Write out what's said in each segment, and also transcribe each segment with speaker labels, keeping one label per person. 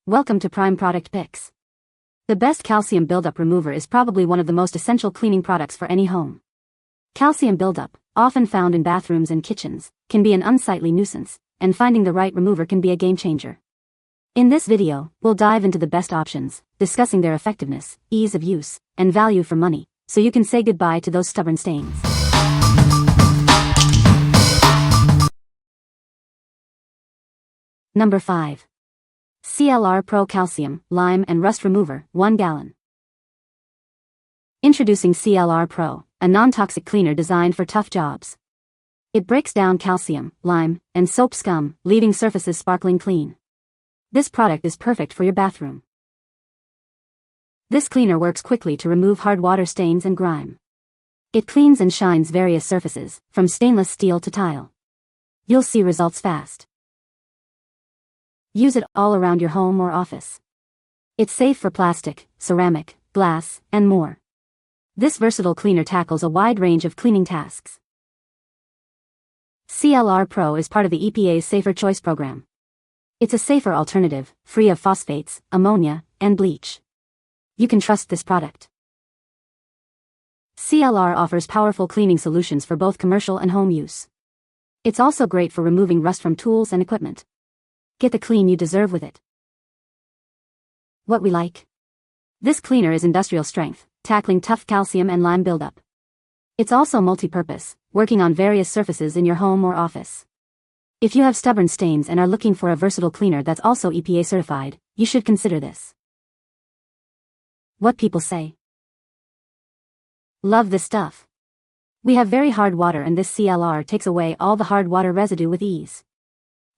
Speaker 1: Welcome to Prime Product Picks. The best calcium buildup remover is probably one of the most essential cleaning products for any home. Calcium buildup, often found in bathrooms and kitchens, can be an unsightly nuisance, and finding the right remover can be a game changer. In this video, we'll dive into the best options, discussing their effectiveness, ease of use, and value for money, so you can say goodbye to those stubborn stains. Number 5. CLR Pro Calcium, Lime and Rust Remover, 1 gallon. Introducing CLR Pro, a non-toxic cleaner designed for tough jobs. It breaks down calcium, lime, and soap scum, leaving surfaces sparkling clean. This product is perfect for your bathroom. This cleaner works quickly to remove hard water stains and grime. It cleans and shines various surfaces, from stainless steel to tile. You'll see results fast. Use it all around your home or office. It's safe for plastic, ceramic, glass, and more. This versatile cleaner tackles a wide range of cleaning tasks. CLR Pro is part of the EPA's Safer Choice program. It's a safer alternative, free of phosphates, ammonia, and bleach. You can trust this product. CLR offers powerful cleaning solutions for both commercial and home use. It's also great for removing rust from tools and equipment. Get the clean you deserve with it. What we like. This cleaner is industrial strength, tackling tough calcium and lime buildup. It's also multi-purpose, working on various surfaces in your home or office. If you have stubborn stains and are looking for a versatile cleaner that's also EPA certified, you should consider this. What people say. Love this stuff. We have very hard water and this CLR takes away all the hard water residue with ease.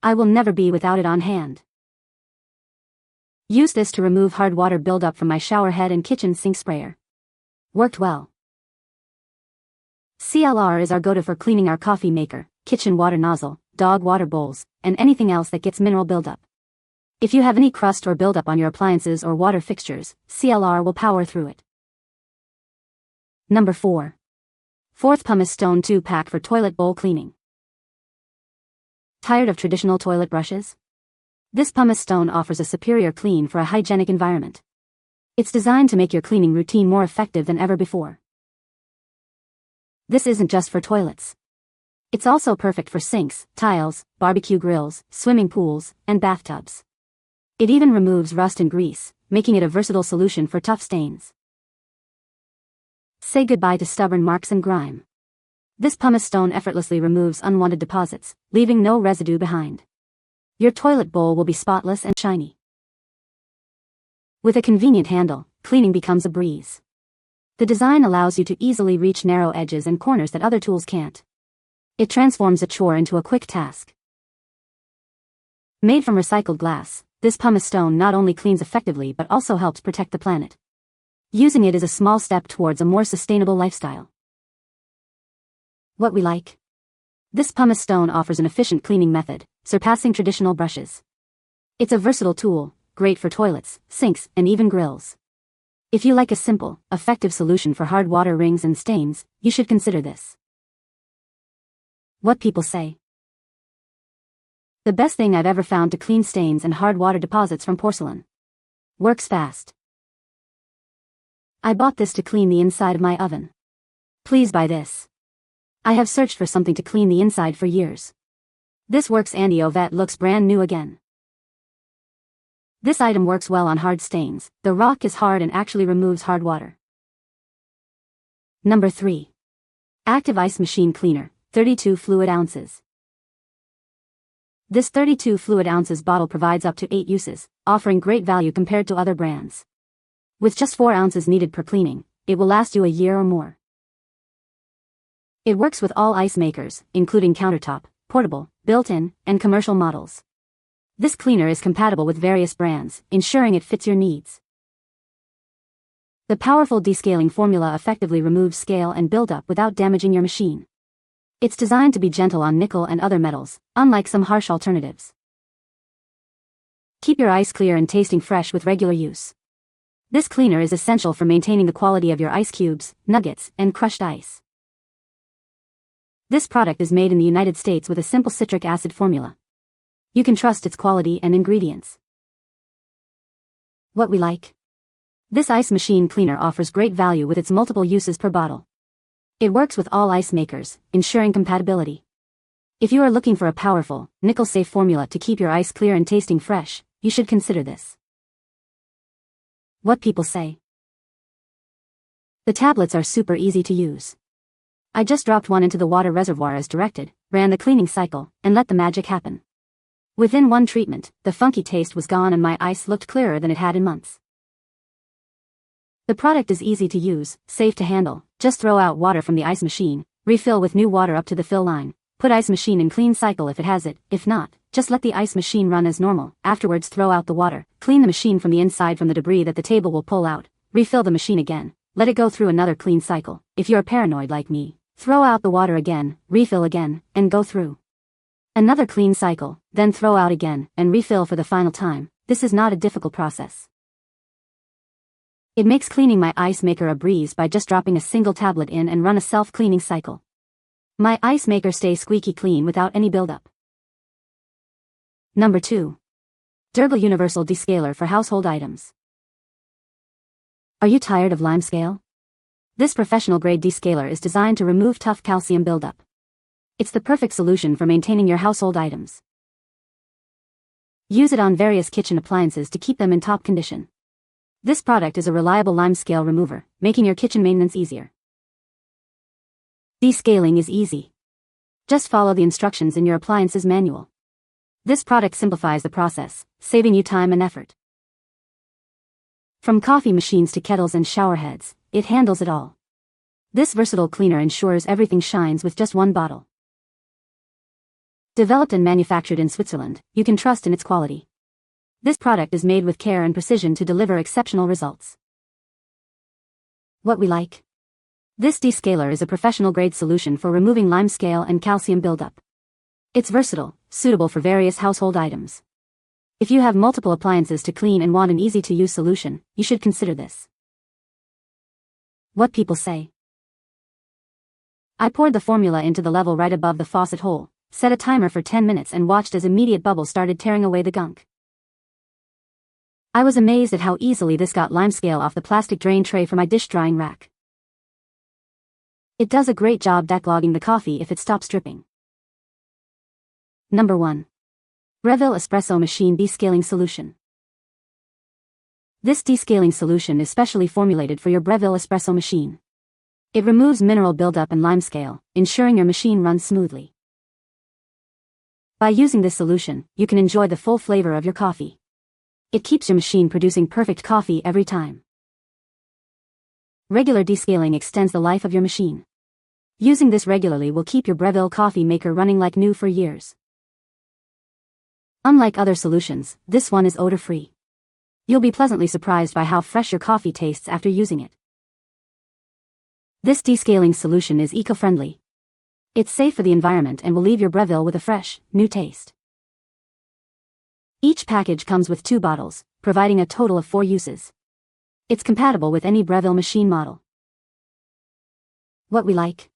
Speaker 1: I will never be without it on hand. Use this to remove hard water buildup from my shower head and kitchen sink sprayer. Worked well. CLR is our go-to for cleaning our coffee maker, kitchen water nozzle, dog water bowls, and anything else that gets mineral buildup. If you have any crust or buildup on your appliances or water fixtures, CLR will power through it. Number 4. Fourth Pumice Stone 2-pack for toilet bowl cleaning. Tired of traditional toilet brushes? This pumice stone offers a superior clean for a hygienic environment. It's designed to make your cleaning routine more effective than ever before. This isn't just for toilets. It's also perfect for sinks, tiles, barbecue grills, swimming pools, and bathtubs. It even removes rust and grease, making it a versatile solution for tough stains. Say goodbye to stubborn marks and grime. This pumice stone effortlessly removes unwanted deposits, leaving no residue behind. Your toilet bowl will be spotless and shiny. With a convenient handle, cleaning becomes a breeze. The design allows you to easily reach narrow edges and corners that other tools can't. It transforms a chore into a quick task. Made from recycled glass, this pumice stone not only cleans effectively but also helps protect the planet. Using it is a small step towards a more sustainable lifestyle. What we like. This pumice stone offers an efficient cleaning method, surpassing traditional brushes. It's a versatile tool, great for toilets, sinks, and even grills. If you like a simple, effective solution for hard water rings and stains, you should consider this. What people say. The best thing I've ever found to clean stains and hard water deposits from porcelain. Works fast. I bought this to clean the inside of my oven. Please buy this. I have searched for something to clean the inside for years. This works. Andy Ovet looks brand new again. This item works well on hard stains. The rock is hard and actually removes hard water. Number 3. Active Ice Machine Cleaner, 32 fluid ounces. This 32 fluid ounces bottle provides up to 8 uses, offering great value compared to other brands. With just 4 ounces needed per cleaning, it will last you a year or more. It works with all ice makers, including countertop, portable, built-in, and commercial models. This cleaner is compatible with various brands, ensuring it fits your needs. The powerful descaling formula effectively removes scale and buildup without damaging your machine. It's designed to be gentle on nickel and other metals, unlike some harsh alternatives. Keep your ice clear and tasting fresh with regular use. This cleaner is essential for maintaining the quality of your ice cubes, nuggets, and crushed ice. This product is made in the United States with a simple citric acid formula. You can trust its quality and ingredients. What we like. This ice machine cleaner offers great value with its multiple uses per bottle. It works with all ice makers, ensuring compatibility. If you are looking for a powerful, nickel-safe formula to keep your ice clear and tasting fresh, you should consider this. What people say. The tablets are super easy to use. I just dropped one into the water reservoir as directed, ran the cleaning cycle, and let the magic happen. Within one treatment, the funky taste was gone and my ice looked clearer than it had in months. The product is easy to use, safe to handle. Just throw out water from the ice machine, refill with new water up to the fill line, put ice machine in clean cycle if it has it, if not, just let the ice machine run as normal. Afterwards throw out the water, clean the machine from the inside from the debris that the table will pull out, refill the machine again, let it go through another clean cycle. If you're paranoid like me, throw out the water again, refill again, and go through another clean cycle, then throw out again, and refill for the final time. This is not a difficult process. It makes cleaning my ice maker a breeze by just dropping a single tablet in and run a self-cleaning cycle. My ice maker stays squeaky clean without any buildup. Number 2. Durgol Universal Descaler for household items. Are you tired of limescale? This professional-grade descaler is designed to remove tough calcium buildup. It's the perfect solution for maintaining your household items. Use it on various kitchen appliances to keep them in top condition. This product is a reliable limescale remover, making your kitchen maintenance easier. Descaling is easy. Just follow the instructions in your appliance's manual. This product simplifies the process, saving you time and effort. From coffee machines to kettles and shower heads, it handles it all. This versatile cleaner ensures everything shines with just one bottle. Developed and manufactured in Switzerland, you can trust in its quality. This product is made with care and precision to deliver exceptional results. What we like. This descaler is a professional-grade solution for removing limescale and calcium buildup. It's versatile, suitable for various household items. If you have multiple appliances to clean and want an easy-to-use solution, you should consider this. What people say. I poured the formula into the level right above the faucet hole, set a timer for 10 minutes and watched as immediate bubbles started tearing away the gunk. I was amazed at how easily this got limescale off the plastic drain tray for my dish drying rack. It does a great job backlogging the coffee if it stops dripping. Number 1. Breville Espresso Machine Descaling Solution. This descaling solution is specially formulated for your Breville espresso machine. It removes mineral buildup and limescale, ensuring your machine runs smoothly. By using this solution, you can enjoy the full flavor of your coffee. It keeps your machine producing perfect coffee every time. Regular descaling extends the life of your machine. Using this regularly will keep your Breville coffee maker running like new for years. Unlike other solutions, this one is odor-free. You'll be pleasantly surprised by how fresh your coffee tastes after using it. This descaling solution is eco-friendly. It's safe for the environment and will leave your Breville with a fresh, new taste. Each package comes with 2 bottles, providing a total of 4 uses. It's compatible with any Breville machine model. What we like.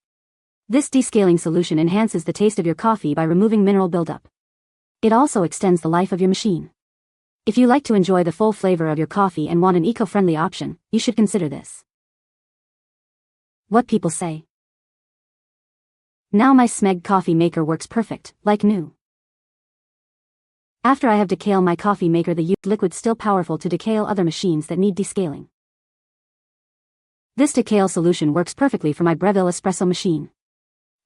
Speaker 1: This descaling solution enhances the taste of your coffee by removing mineral buildup. It also extends the life of your machine. If you like to enjoy the full flavor of your coffee and want an eco-friendly option, you should consider this. What people say. Now my Smeg coffee maker works perfect, like new. After I have decaled my coffee maker, the used liquid still powerful to decale other machines that need descaling. This decale solution works perfectly for my Breville espresso machine.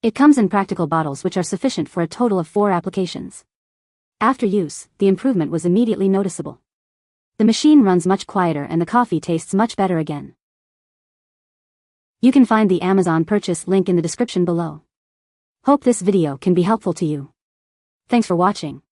Speaker 1: It comes in practical bottles which are sufficient for a total of 4 applications. After use, the improvement was immediately noticeable. The machine runs much quieter and the coffee tastes much better again. You can find the Amazon purchase link in the description below. Hope this video can be helpful to you. Thanks for watching.